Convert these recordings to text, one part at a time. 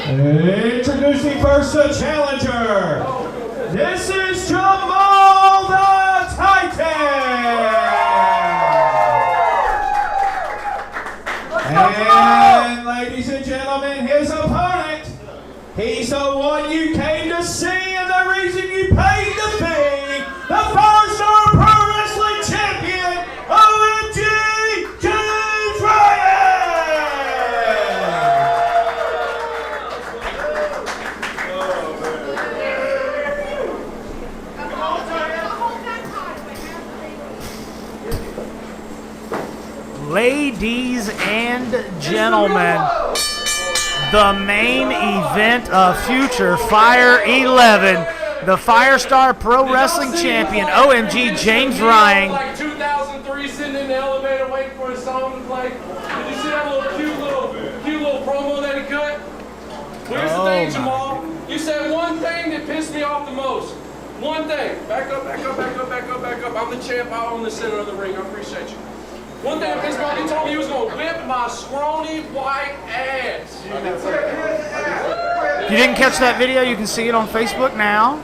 Introducing first the challenger. This is Jamal the Titan. And ladies and gentlemen, his opponent. He's the one you came to see and the reason you paid the fee. The 4-star Pro Wrestling Champion, OMG James Ryan. Ladies and gentlemen, the main event of Future Fire 11, the 5-star Pro Wrestling Champion, OMG James Ryan. Like 2003, sitting in the elevator waiting for a song to play. Did you see that cute little promo that he cut? Here's the thing, Jamal. You said one thing that pissed me off the most. One thing. Back up. I'm the champ. I own the center of the ring. I appreciate you. One thing that pissed me off, you told me you was going to whip my scrawny white ass. If you didn't catch that video, you can see it on Facebook now.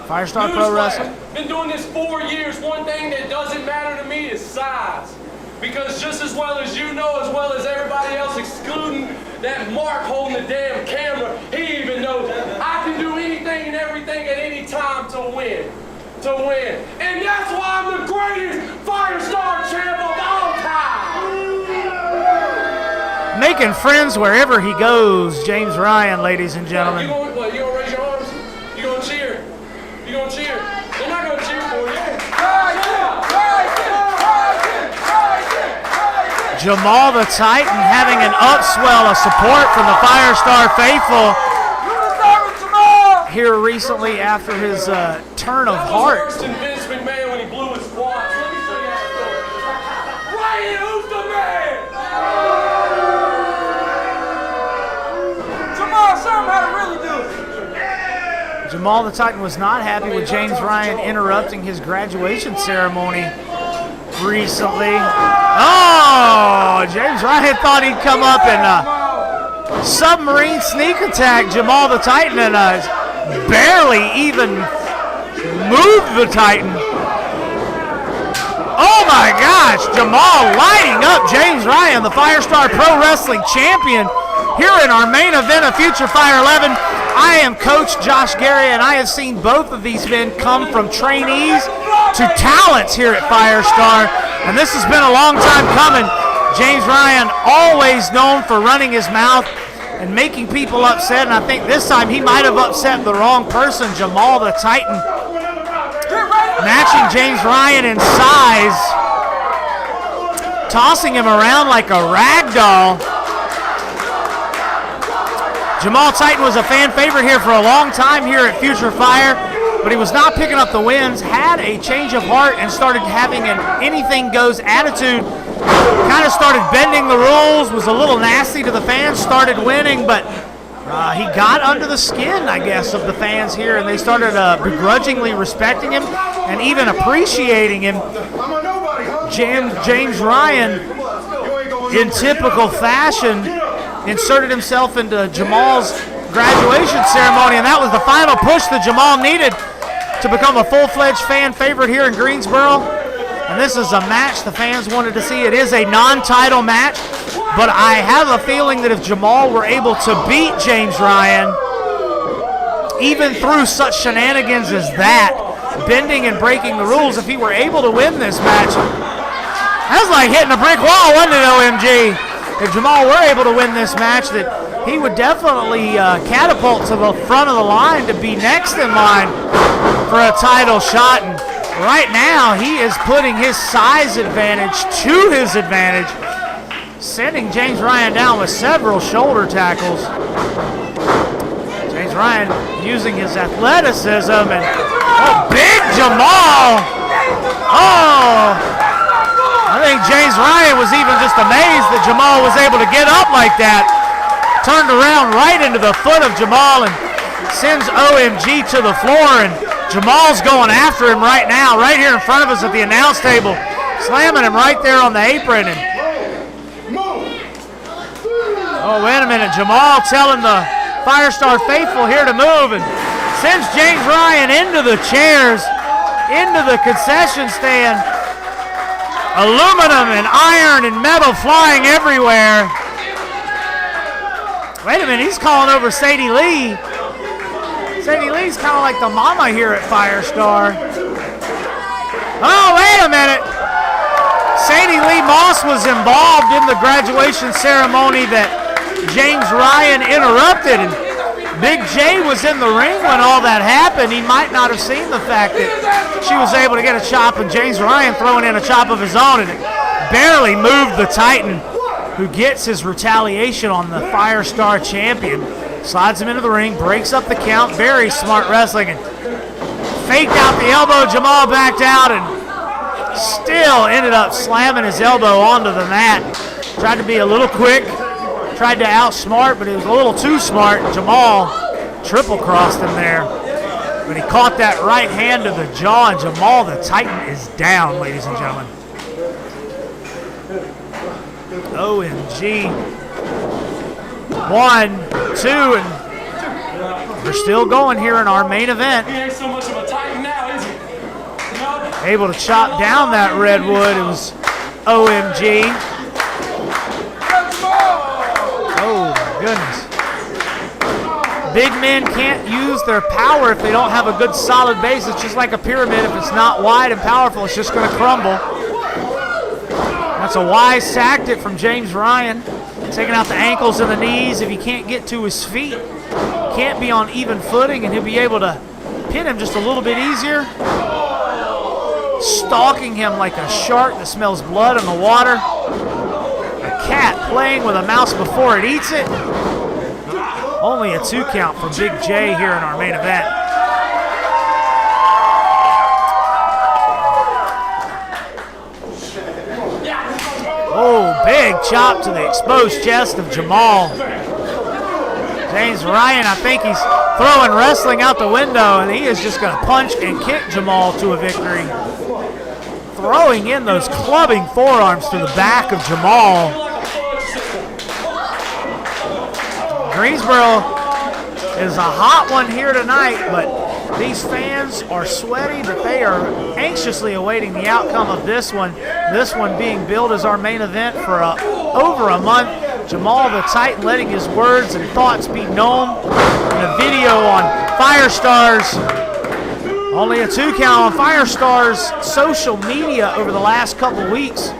5-star Pro Wrestling. Been doing this 4 years. One thing that doesn't matter to me is size. Because just as well as you know, as well as everybody else, excluding that Mark holding the damn camera, he even knows I can do anything and everything at any time to win. And that's why I'm the greatest 5-star champ of all time. Making friends wherever he goes, James Ryan, ladies and gentlemen. You gonna raise your arms? You gonna cheer? They're not gonna cheer for you. Jamal the Titan having an upswell of support from the 5-star faithful here recently after his turn of heart. That was worse than Vince McMahon when he blew his quads. Let me show you how to do it. Ryan, who's the man? Jamal, show him how to really do it. Jamal the Titan was not happy with James Ryan interrupting his graduation ceremony recently. Oh, James Ryan thought he'd come up and submarine sneak attack Jamal the Titan and barely even moved the Titan. Oh my gosh, Jamal lighting up James Ryan, the 5-star Pro Wrestling Champion, here in our main event of Future Fire 11. I am Coach Josh Gary, and I have seen both of these men come from trainees to talents here at 5-star, and this has been a long time coming. James Ryan, always known for running his mouth and making people upset, and I think this time he might have upset the wrong person. Jamal the Titan matching James Ryan in size, tossing him around like a rag doll. Jamal Titan was a fan favorite here for a long time here at Future Fire, but he was not picking up the wins, had a change of heart, and started having an anything goes attitude. Kind of started bending the rules, was a little nasty to the fans, started winning, but he got under the skin, I guess, of the fans here, and they started begrudgingly respecting him and even appreciating him. James Ryan, in typical fashion, inserted himself into Jamal's graduation ceremony, and that was the final push that Jamal needed to become a full-fledged fan favorite here in Greensboro. And this is a match the fans wanted to see. It is a non-title match, but I have a feeling that if Jamal were able to beat James Ryan, even through such shenanigans as that, bending and breaking the rules, if he were able to win this match, that was like hitting a brick wall, wasn't it, OMG? If Jamal were able to win this match, that he would definitely catapult to the front of the line to be next in line for a title shot. And right now, he is putting his size advantage to his advantage, sending James Ryan down with several shoulder tackles. James Ryan using his athleticism, and big Jamal! Oh, I think James Ryan was even just amazed that Jamal was able to get up like that. Turned around right into the foot of Jamal and sends OMG to the floor, and Jamal's going after him right now, right here in front of us at the announce table, slamming him right there on the apron. And Oh, wait a minute. Jamal telling the Firestar faithful here to move and sends James Ryan into the chairs, into the concession stand. Aluminum and iron and metal flying everywhere. Wait a minute, he's calling over Sadie Lee. Sadie Lee's kind of like the mama here at Firestar. Oh, wait a minute. Sadie Lee Moss was involved in the graduation ceremony that James Ryan interrupted, and Big J was in the ring when all that happened. He might not have seen the fact that she was able to get a chop and James Ryan throwing in a chop of his own, and it barely moved the Titan, who gets his retaliation on the Firestar champion. Slides him into the ring, breaks up the count. Very smart wrestling, and faked out the elbow. Jamal backed out and still ended up slamming his elbow onto the mat. Tried to be a little quick, tried to outsmart, but he was a little too smart. Jamal triple crossed him there, but he caught that right hand to the jaw, and Jamal the Titan is down, ladies and gentlemen. OMG. 1, 2, and we're still going here in our main event. He ain't so much of a Titan now, is he? Able to chop down that redwood. It was OMG. Oh, my goodness. Big men can't use their power if they don't have a good solid base. It's just like a pyramid. If it's not wide and powerful, it's just going to crumble. That's a wise tactic from James Ryan. Taking out the ankles and the knees. If he can't get to his feet, can't be on even footing, and he'll be able to pin him just a little bit easier. Stalking him like a shark that smells blood in the water. A cat playing with a mouse before it eats it. Only a 2 count for Big J here in our main event. Oh, big chop to the exposed chest of Jamal. James Ryan, I think he's throwing wrestling out the window, and he is just going to punch and kick Jamal to a victory. Throwing in those clubbing forearms to the back of Jamal. Greensboro is a hot one here tonight, but these fans are sweaty, but they are anxiously awaiting the outcome of this one. This one being billed as our main event for over a month. Jamal the Titan letting his words and thoughts be known in a video on Firestar's, only a 2 count on Firestar's social media over the last couple weeks,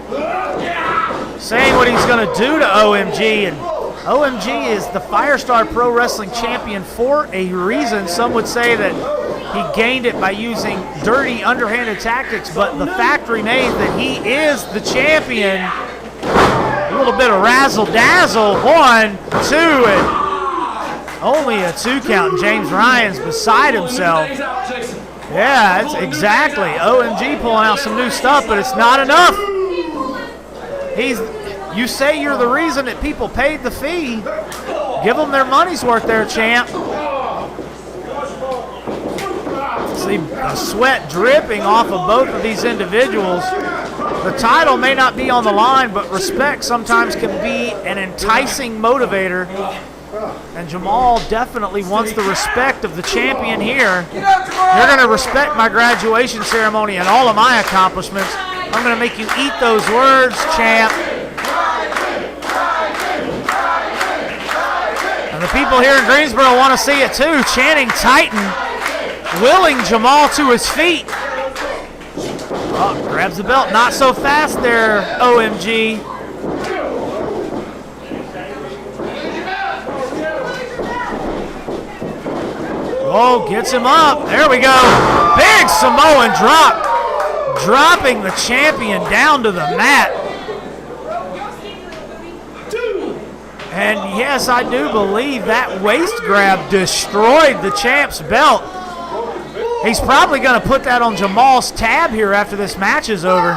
saying what he's going to do to OMG. And OMG is the Firestar Pro Wrestling Champion for a reason. Some would say that he gained it by using dirty, underhanded tactics, but the fact remains that he is the champion. A little bit of razzle-dazzle. 1, 2, and only a 2 count. And James Ryan's beside himself. Yeah, that's exactly. OMG pulling out some new stuff, but it's not enough. You say you're the reason that people paid the fee. Give them their money's worth there, champ. See the sweat dripping off of both of these individuals. The title may not be on the line, but respect sometimes can be an enticing motivator. And Jamal definitely wants the respect of the champion here. You're going to respect my graduation ceremony and all of my accomplishments. I'm going to make you eat those words, champ. And the people here in Greensboro want to see it too, chanting Titan, willing Jamal to his feet. Oh, grabs the belt. Not so fast there, OMG. Oh, gets him up. There we go. Big Samoan drop. Dropping the champion down to the mat. And yes, I do believe that waist grab destroyed the champ's belt. He's probably going to put that on Jamal's tab here after this match is over.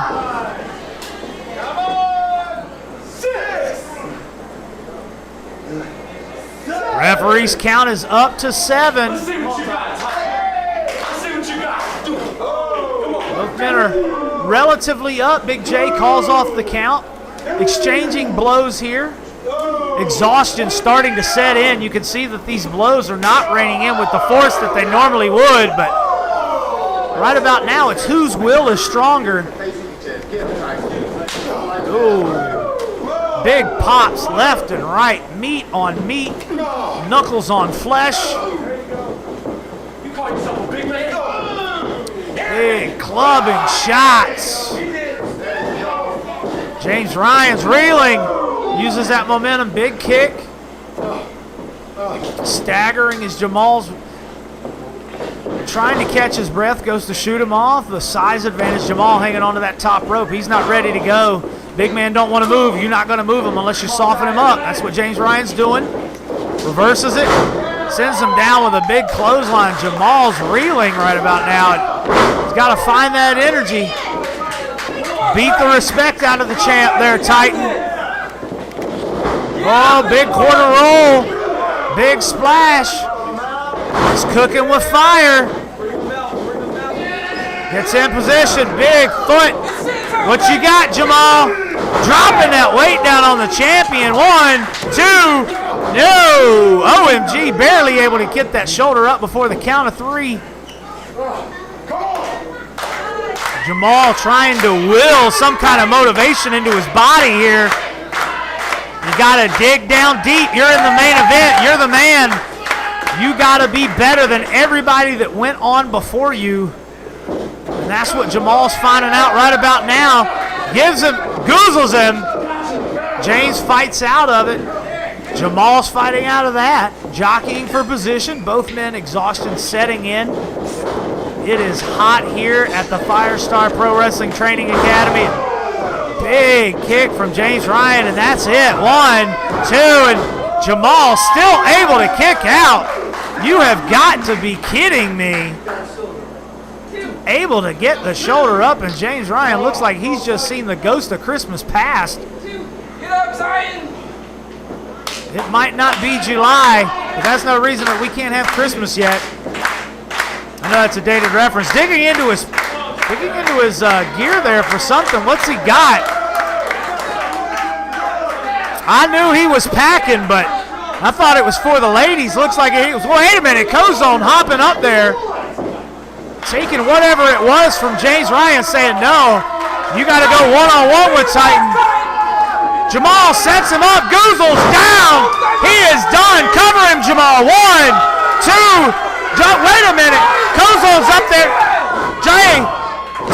Referee's count is up to 7. Let's see what you got, Titan. Let's see what you got. Both men are relatively up. Big J calls off the count. Exchanging blows here. exhaustion starting to set in. You can see that these blows are not raining in with the force that they normally would, but right about now it's whose will is stronger. Ooh. Big pops left and right, meat on meat, knuckles on flesh. You call yourself a big man? Big clubbing shots. James Ryan's reeling, uses that momentum, big kick. Staggering as Jamal's trying to catch his breath, goes to shoot him off. The size advantage, Jamal hanging onto that top rope. He's not ready to go. Big man don't want to move. You're not going to move him unless you soften him up. That's what James Ryan's doing. Reverses it. Sends him down with a big clothesline. Jamal's reeling right about now. He's got to find that energy. Beat the respect out of the champ there, Titan. Oh, big quarter roll. Big splash. He's cooking with fire. Gets in position. Big foot. What you got, Jamal? Dropping that weight down on the champion. 1, 2. No. OMG barely able to get that shoulder up before the count of 3. Jamal trying to will some kind of motivation into his body here. You got to dig down deep. You're in the main event. You're the man. You got to be better than everybody that went on before you. And that's what Jamal's finding out right about now. Gives him, goozles him. James fights out of it. Jamal's fighting out of that. Jockeying for position. Both men exhaustion setting in. It is hot here at the Firestar Pro Wrestling Training Academy. Big kick from James Ryan, and that's it. 1, 2, and Jamal still able to kick out. You have got to be kidding me. Able to get the shoulder up, and James Ryan looks like he's just seen the ghost of Christmas past. Get up, Zion! It might not be July, but that's no reason that we can't have Christmas yet. I know that's a dated reference. Digging into his gear there for something. What's he got? I knew he was packing, but I thought it was for the ladies. Looks like it was. Wait a minute, Kozone hopping up there, taking whatever it was from James Ryan, saying no. You got to go one-on-one with Titan. Jamal sets him up. Goozles down. He is done. Cover him, Jamal. 1, 2. Wait a minute. Kozone's up there.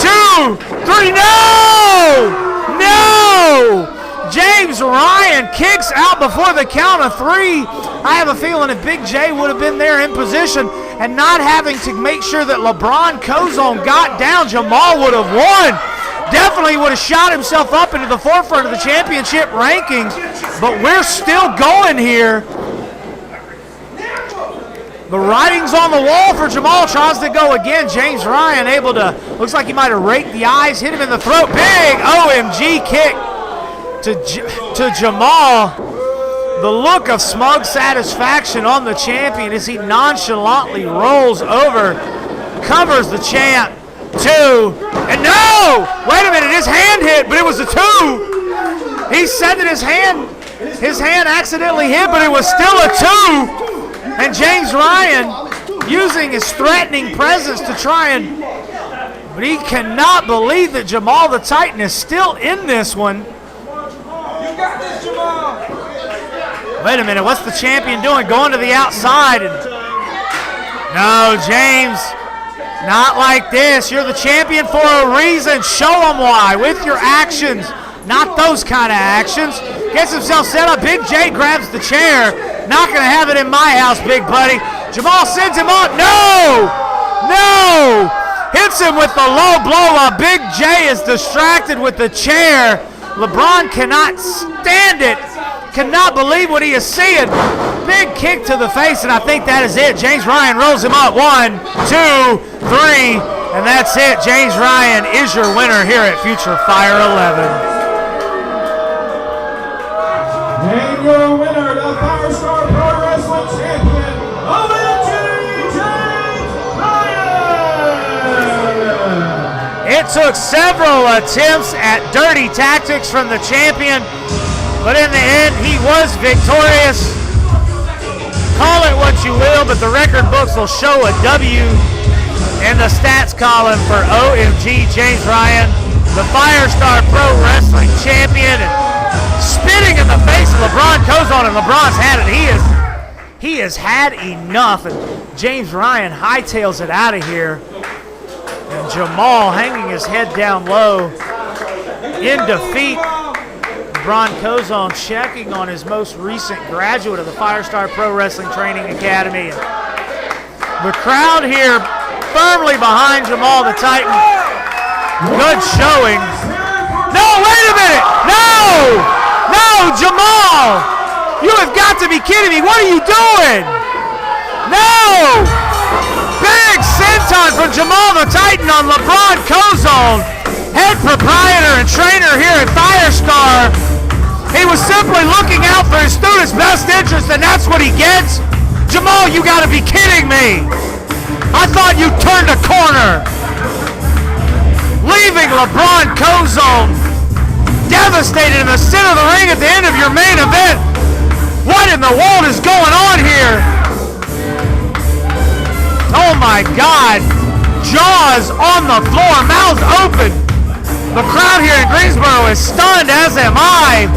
2, 3. No! No! James Ryan kicks out before the count of 3. I have a feeling if Big J would have been there in position and not having to make sure that LeBron Kozone got down, Jamal would have won. Definitely would have shot himself up into the forefront of the championship rankings, but we're still going here. The writing's on the wall for Jamal. Tries to go again. James Ryan able to, looks like he might have raked the eyes, hit him in the throat. Big OMG kick to Jamal. The look of smug satisfaction on the champion as he nonchalantly rolls over, covers the champ. 2, and no! Wait a minute, his hand hit, but it was a 2. He said that his hand accidentally hit, but it was still a 2. And James Ryan using his threatening presence to try and, but he cannot believe that Jamal the Titan is still in this one. You got this, Jamal! Wait a minute, what's the champion doing? Going to the outside. No, James, not like this. You're the champion for a reason. Show them why with your actions, not those kind of actions. Gets himself set up. Big J grabs the chair. Not going to have it in my house, big buddy. Jamal sends him up. No! No! Hits him with the low blow while Big J is distracted with the chair. LeBron cannot stand it. Cannot believe what he is seeing. Big kick to the face, and I think that is it. James Ryan rolls him up. 1, 2, 3, and that's it. James Ryan is your winner here at Future Fire 11. And your winner, the Firestar Pro Wrestling Champion, OMG James Ryan! It took several attempts at dirty tactics from the champion. But in the end, he was victorious. Call it what you will, but the record books will show a W in the stats column for OMG James Ryan, the Firestar Pro Wrestling Champion, and spitting in the face of LeBron Cozon, and LeBron's had it. He has had enough, and James Ryan hightails it out of here. And Jamal hanging his head down low in defeat. LeBron Cozon checking on his most recent graduate of the Firestar Pro Wrestling Training Academy. And the crowd here firmly behind Jamal the Titan. Good showing. No, wait a minute! No, Jamal! You have got to be kidding me. What are you doing? No! Big senton from Jamal the Titan on LeBron Cozon, head proprietor and trainer here at Firestar. He was simply looking out for his students' best interest, and that's what he gets? Jamal, you got to be kidding me. I thought you turned a corner. Leaving LeBron Cozon devastated in the center of the ring at the end of your main event. What in the world is going on here? Oh my God. Jaws on the floor, mouths open. The crowd here in Greensboro is stunned, as am I.